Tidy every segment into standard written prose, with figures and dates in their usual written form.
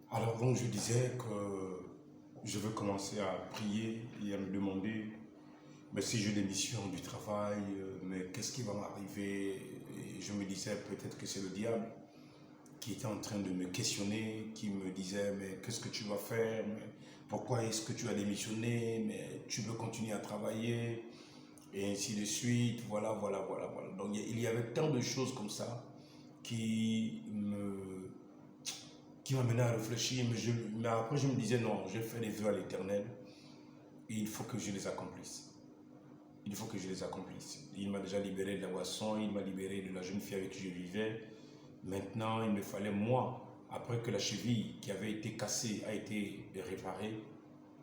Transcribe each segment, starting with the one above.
Alors donc je disais que je veux commencer à prier et à me demander mais si je démissionne du travail, mais qu'est-ce qui va m'arriver? Et je me disais peut-être que c'est le diable qui était en train de me questionner, qui me disait mais qu'est-ce que tu vas faire? Mais pourquoi est-ce que tu as démissionné? Mais tu veux continuer à travailler? Et ainsi de suite, voilà. Donc il y avait tant de choses comme ça qui me qui m'amenait à réfléchir, mais après je me disais non, j'ai fait des vœux à l'Éternel et il faut que je les accomplisse. Il faut que je les accomplisse. Il m'a déjà libéré de la boisson, il m'a libéré de la jeune fille avec qui je vivais. Maintenant, il me fallait moi, après que la cheville qui avait été cassée a été réparée,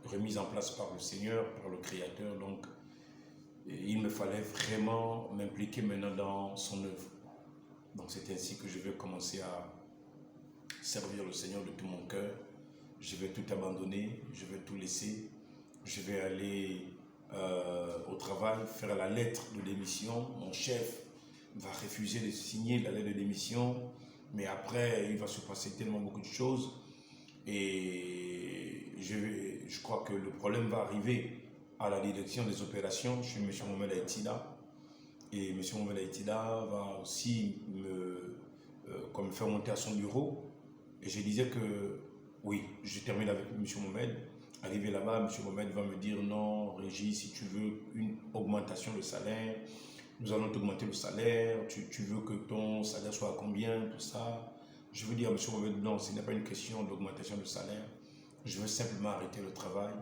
remise en place par le Seigneur, par le Créateur, donc il me fallait vraiment m'impliquer maintenant dans son œuvre. Donc c'est ainsi que je vais commencer à servir le Seigneur de tout mon cœur. Je vais tout abandonner, je vais tout laisser. Je vais aller au travail, faire la lettre de démission. Mon chef va refuser de signer la lettre de démission, mais après, il va se passer tellement beaucoup de choses. Et je crois que le problème va arriver à la direction des opérations chez M. Mohamed Aïtida. Et M. Mohamed Aïtida va aussi me faire monter à son bureau. Et je disais que, oui, je termine avec M. Mohamed. Arrivé là-bas, M. Mohamed va me dire non, Régis, si tu veux une augmentation de salaire, nous allons t'augmenter le salaire, tu veux que ton salaire soit à combien, tout ça. Je veux dire à M. Mohamed, non, ce n'est pas une question d'augmentation de salaire. Je veux simplement arrêter le travail.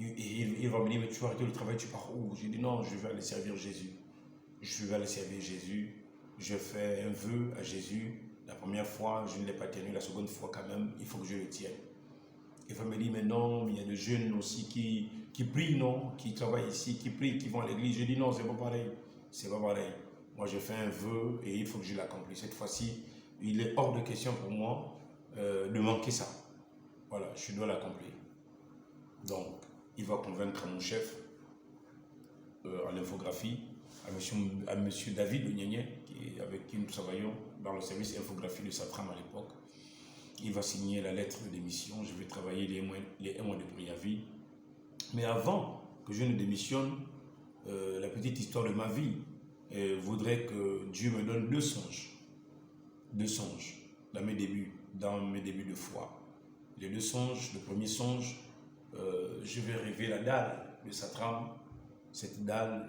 Il va me dire, mais tu vas arrêter le travail, tu pars où? J'ai dit non, je vais aller servir Jésus. Je vais aller servir Jésus. Je fais un vœu à Jésus. La première fois, je ne l'ai pas tenu. La seconde fois, quand même, il faut que je le tienne. Il va me dire, mais non, il y a des jeunes aussi qui prient, non, qui travaillent ici, qui prient, qui vont à l'église. Je dis non, c'est pas pareil. C'est pas pareil. Moi, je fais un vœu et il faut que je l'accomplisse. Cette fois-ci, il est hors de question pour moi de manquer ça. Voilà, je dois l'accomplir. Donc, il va convaincre mon chef en infographie, à monsieur David Onyenya, avec qui nous travaillons dans le service infographie de Satram à l'époque. Il va signer la lettre de démission. Je vais travailler les 1 mois de préavis. Mais avant que je ne démissionne, la petite histoire de ma vie voudrait que Dieu me donne deux songes. Deux songes dans mes débuts de foi. Les deux songes, le premier songe, je vais rêver la dalle de Satram, cette dalle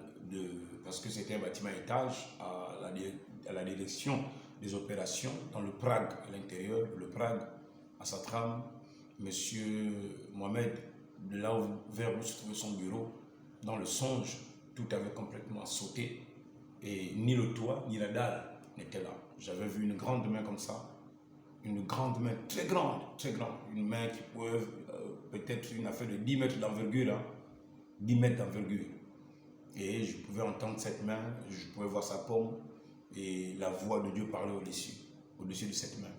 parce que c'était un bâtiment à étage à la direction des opérations dans le Prague à l'intérieur, le Prague à Satram. Monsieur Mohamed, de là vers où se trouvait son bureau, dans le songe, tout avait complètement sauté et ni le toit ni la dalle n'étaient là. J'avais vu une grande main comme ça, une grande main très grande, une main qui pouvait peut-être une affaire de 10 mètres d'envergure, hein, 10 mètres d'envergure. Et je pouvais entendre cette main, je pouvais voir sa paume et la voix de Dieu parler au-dessus de cette main.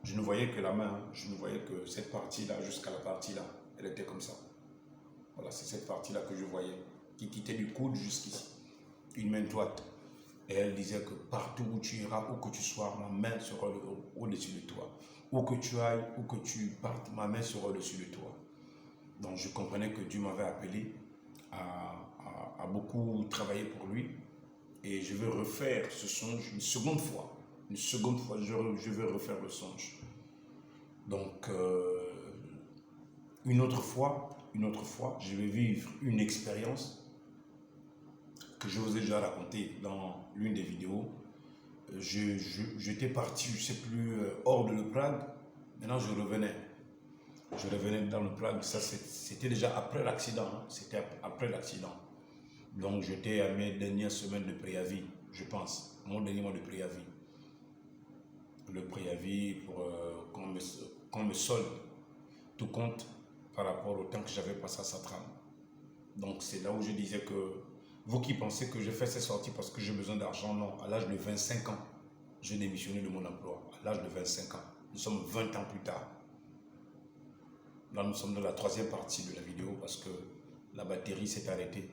Je ne voyais que la main, hein, je ne voyais que cette partie-là jusqu'à la partie-là. Elle était comme ça. Voilà, c'est cette partie-là que je voyais, qui quittait du coude jusqu'ici. Une main droite. Et elle disait que partout où tu iras, où que tu sois, ma main sera au-dessus de toi. Où que tu ailles, où que tu partes, ma main sera au-dessus de toi. Donc je comprenais que Dieu m'avait appelé à beaucoup travailler pour lui. Et je vais refaire ce songe une seconde fois. Une seconde fois, je vais refaire le songe. Donc, une autre fois, je vais vivre une expérience que je vous ai déjà racontée dans l'une des vidéos. J'étais parti, je ne sais plus, hors de le Prague. Maintenant, je revenais. Je revenais dans le Prague. Ça, c'était déjà après l'accident. Hein. C'était après l'accident. Donc, j'étais à mes dernières semaines de préavis, je pense. Mon dernier mois de préavis. Le préavis pour qu'on me solde tout compte par rapport au temps que j'avais passé à Satram. Donc, c'est là où je disais que vous qui pensez que je fais ces sorties parce que j'ai besoin d'argent, non. À l'âge de 25 ans, j'ai démissionné de mon emploi. À l'âge de 25 ans. Nous sommes 20 ans plus tard. Là, nous sommes dans la troisième partie de la vidéo parce que la batterie s'est arrêtée.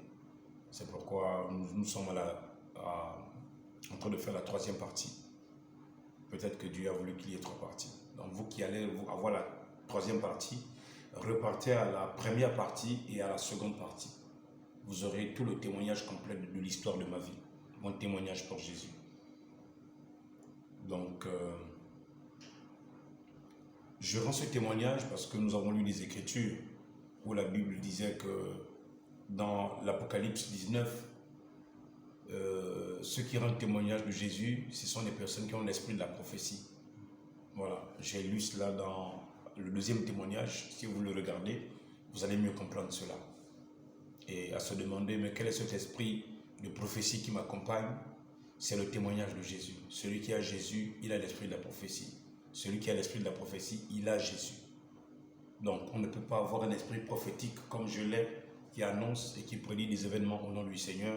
C'est pourquoi nous sommes en train de faire la troisième partie. Peut-être que Dieu a voulu qu'il y ait trois parties. Donc vous qui allez avoir la troisième partie, repartez à la première partie et à la seconde partie. Vous aurez tout le témoignage complet de l'histoire de ma vie, mon témoignage pour Jésus. Donc, je rends ce témoignage parce que nous avons lu les Écritures où la Bible disait que dans l'Apocalypse 19, ceux qui rendent témoignage de Jésus, ce sont les personnes qui ont l'esprit de la prophétie. Voilà, j'ai lu cela dans le deuxième témoignage. Si vous le regardez, vous allez mieux comprendre cela. Et à se demander, mais quel est cet esprit de prophétie qui m'accompagne? C'est le témoignage de Jésus. Celui qui a Jésus, il a l'esprit de la prophétie. Celui qui a l'esprit de la prophétie, il a Jésus. Donc, on ne peut pas avoir un esprit prophétique comme je l'ai, qui annonce et qui prédit des événements au nom du Seigneur,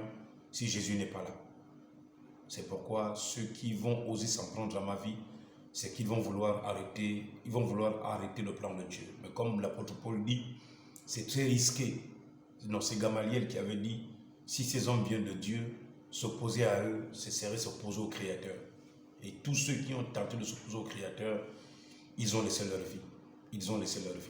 si Jésus n'est pas là. C'est pourquoi ceux qui vont oser s'en prendre à ma vie, c'est qu'ils vont vouloir arrêter, le plan de Dieu. Mais comme l'apôtre Paul dit, c'est très risqué. Non, c'est Gamaliel qui avait dit, si ces hommes viennent de Dieu, s'opposer à eux, ce serait s'opposer au Créateur. Et tous ceux qui ont tenté de s'opposer au Créateur, ils ont laissé leur vie. Ils ont laissé leur vie.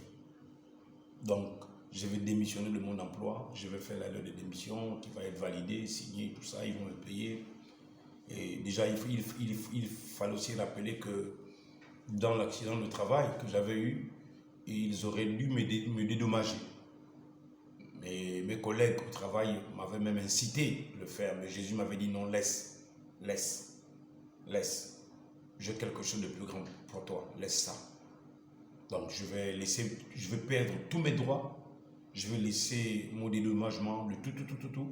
Donc, je vais démissionner de mon emploi, je vais faire la lettre de démission qui va être validée, signée, tout ça, ils vont me payer. Et déjà, il fallait aussi rappeler que dans l'accident de travail que j'avais eu, ils auraient dû me dédommager. Et mes collègues au travail m'avaient même incité à le faire, mais Jésus m'avait dit non, laisse. J'ai quelque chose de plus grand pour toi, laisse ça. Donc je vais perdre tous mes droits, je vais laisser mon dédommagement, de tout.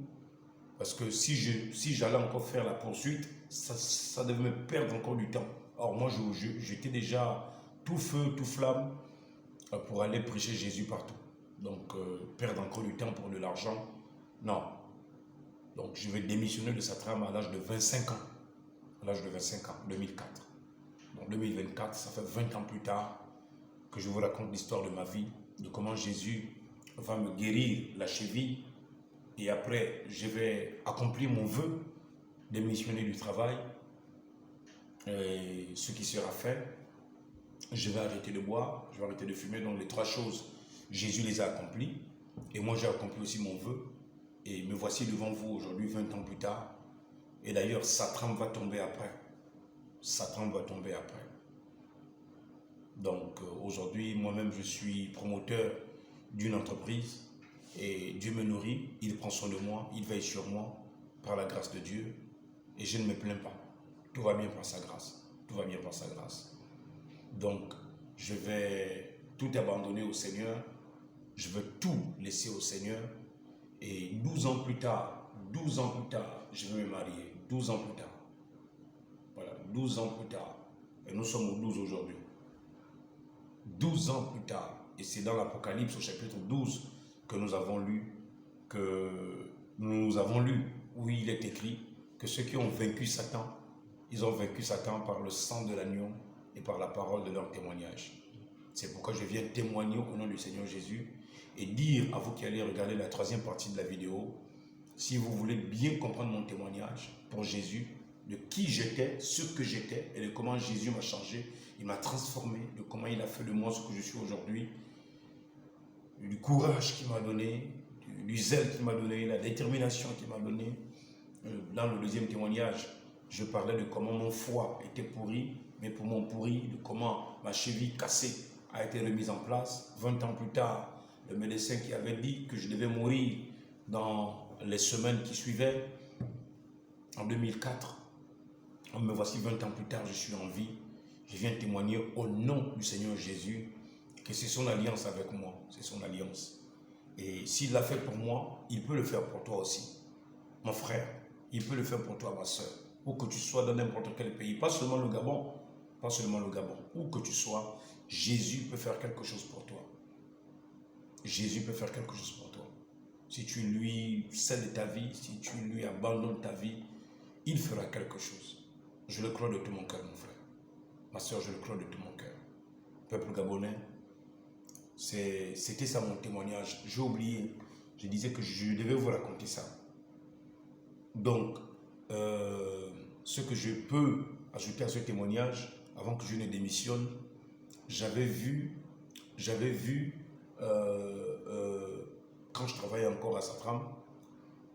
Parce que si j'allais encore faire la poursuite, ça devait me perdre encore du temps. Or moi j'étais déjà tout feu, tout flamme pour aller prêcher Jésus partout. Donc perdre encore du temps pour de l'argent, non. Donc je vais démissionner de cette trame à l'âge de 25 ans. À l'âge de 25 ans, 2004. Donc 2024, ça fait 20 ans plus tard que je vous raconte l'histoire de ma vie, de comment Jésus va me guérir la cheville. Et après, je vais accomplir mon vœu, démissionner du travail. Et ce qui sera fait, je vais arrêter de boire, je vais arrêter de fumer. Donc les trois choses, Jésus les a accomplies. Et moi, j'ai accompli aussi mon vœu. Et me voici devant vous aujourd'hui, 20 ans plus tard. Et d'ailleurs, Satan va tomber après. Satan va tomber après. Donc aujourd'hui, moi-même, je suis promoteur d'une entreprise. Et Dieu me nourrit, il prend soin de moi, il veille sur moi par la grâce de Dieu. Et je ne me plains pas. Tout va bien par sa grâce. Tout va bien par sa grâce. Donc, je vais tout abandonner au Seigneur. Je veux tout laisser au Seigneur. Et 12 ans plus tard, je vais me marier. 12 ans plus tard. Voilà, 12 ans plus tard. Et nous sommes au 12 aujourd'hui. 12 ans plus tard. Et c'est dans l'Apocalypse au chapitre 12 que nous avons lu, où il est écrit que ceux qui ont vaincu Satan, ils ont vaincu Satan par le sang de l'agneau et par la parole de leur témoignage. C'est pourquoi je viens témoigner au nom du Seigneur Jésus et dire à vous qui allez regarder la troisième partie de la vidéo, si vous voulez bien comprendre mon témoignage pour Jésus, de qui j'étais, ce que j'étais et de comment Jésus m'a changé, il m'a transformé, de comment il a fait de moi ce que je suis aujourd'hui, du courage qu'il m'a donné, du zèle qu'il m'a donné, la détermination qu'il m'a donné. Dans le deuxième témoignage, je parlais de comment mon foie était pourri, mais pour mon pourri, de comment ma cheville cassée a été remise en place. 20 ans plus tard, le médecin qui avait dit que je devais mourir dans les semaines qui suivaient, en 2004, me voici 20 ans plus tard, je suis en vie. Je viens témoigner au nom du Seigneur Jésus que c'est son alliance avec moi, c'est son alliance. Et s'il l'a fait pour moi, il peut le faire pour toi aussi. Mon frère, il peut le faire pour toi, ma soeur. Où que tu sois dans n'importe quel pays, pas seulement le Gabon, où que tu sois, Jésus peut faire quelque chose pour toi. Jésus peut faire quelque chose pour toi. Si tu lui cèdes ta vie, si tu lui abandonnes ta vie, il fera quelque chose. Je le crois de tout mon cœur, mon frère. Ma soeur, je le crois de tout mon cœur. Peuple gabonais, c'était ça mon témoignage. J'ai oublié. Je disais que je devais vous raconter ça. Donc, ce que je peux ajouter à ce témoignage, avant que je ne démissionne, j'avais vu j'avais vu, quand je travaillais encore à Satram,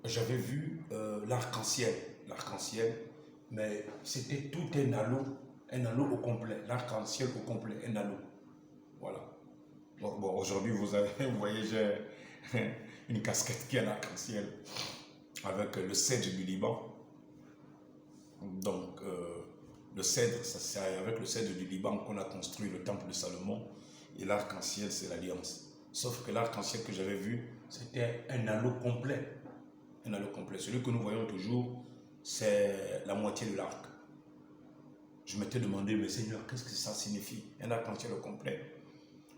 j'avais vu l'arc-en-ciel. L'arc-en-ciel, mais c'était tout un halo au complet. L'arc-en-ciel au complet, un halo. Voilà. Donc, bon, aujourd'hui, vous voyez, j'ai une casquette qui est l'arc-en-ciel avec le cèdre du Liban. Donc, le cèdre, c'est avec le cèdre du Liban qu'on a construit le temple de Salomon. Et l'arc-en-ciel, c'est l'alliance. Sauf que l'arc-en-ciel que j'avais vu, c'était un halo complet. Un halo complet. Celui que nous voyons toujours, c'est la moitié de l'arc. Je m'étais demandé, mais Seigneur, qu'est-ce que ça signifie? Un arc-en-ciel complet.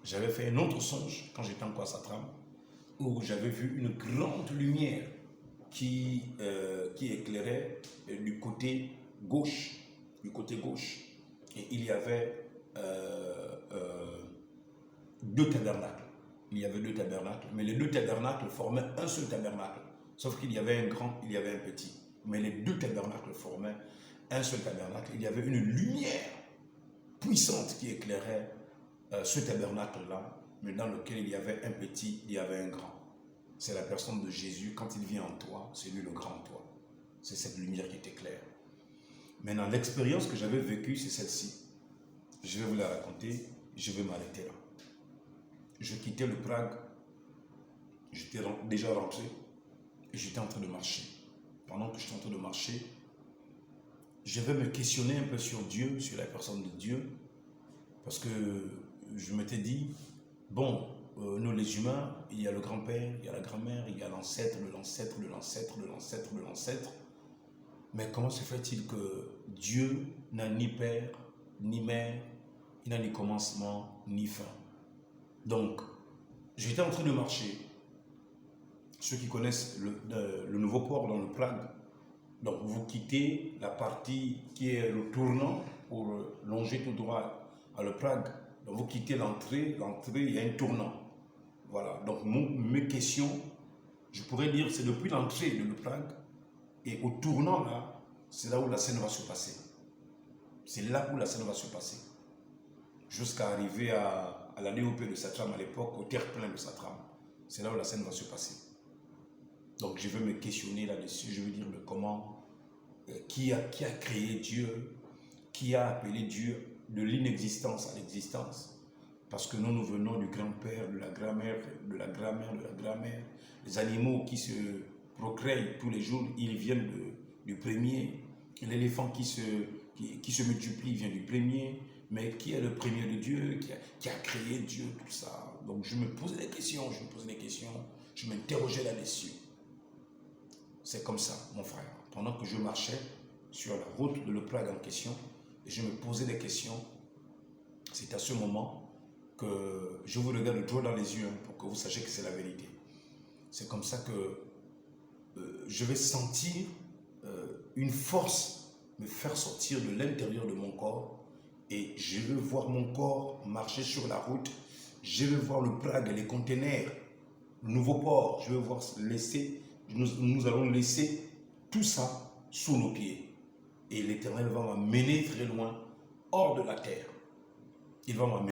J'avais fait un autre songe quand j'étais encore à Satram, où j'avais vu une grande lumière qui éclairait du côté gauche. Du côté gauche. Et il y avait deux tabernacles. Il y avait deux tabernacles, mais les deux tabernacles formaient un seul tabernacle. Sauf qu'il y avait un grand, il y avait un petit. Mais les deux tabernacles formaient un seul tabernacle. Il y avait une lumière puissante qui éclairait ce tabernacle-là, mais dans lequel il y avait un petit, il y avait un grand. C'est la personne de Jésus. Quand il vient en toi, c'est lui le grand en toi. C'est cette lumière qui t'éclaire. Maintenant, l'expérience que j'avais vécue, c'est celle-ci. Je vais vous la raconter, je vais m'arrêter là. Je quittais le Prague, j'étais déjà rentré, et j'étais en train de marcher. Pendant que j'étais en train de marcher, je vais me questionner un peu sur Dieu, sur la personne de Dieu, parce que je m'étais dit, bon, nous les humains, il y a le grand-père, il y a la grand-mère, il y a l'ancêtre, le l'ancêtre, le l'ancêtre, le l'ancêtre, le l'ancêtre. Mais comment se fait-il que Dieu n'a ni père, ni mère, il n'a ni commencement, ni fin? Donc, j'étais en train de marcher. Ceux qui connaissent le nouveau port dans le Prague, donc vous quittez la partie qui est le tournant pour longer tout droit à le Prague. Donc vous quittez l'entrée, il y a un tournant. Voilà, donc mes questions, je pourrais dire, c'est depuis l'entrée de le Prague et au tournant là, c'est là où la scène va se passer. C'est là où la scène va se passer. Jusqu'à arriver à la DOP de Satram à l'époque, au terre-plein de Satram. C'est là où la scène va se passer. Donc je vais me questionner là-dessus, je veux dire de comment, qui a créé Dieu, qui a appelé Dieu de l'inexistence à l'existence. Parce que nous venons du grand-père, de la grand-mère, de la grand-mère, de la grand-mère. Les animaux qui se procréent tous les jours, ils viennent du premier. L'éléphant qui se multiplie vient du premier. Mais qui est le premier de Dieu, qui a créé Dieu, tout ça? Donc je me posais des questions, je m'interrogeais là-dessus. C'est comme ça, mon frère. Pendant que je marchais sur la route de Le Prague en question, et je me posais des questions, c'est à ce moment que je vous regarde droit dans les yeux pour que vous sachiez que c'est la vérité. C'est comme ça que je vais sentir une force me faire sortir de l'intérieur de mon corps et je vais voir mon corps marcher sur la route. Je vais voir le Prague, les containers, le nouveau port. Je vais voir nous allons laisser tout ça sous nos pieds. Et l'Éternel va m'amener très loin, hors de la terre. Il va m'amener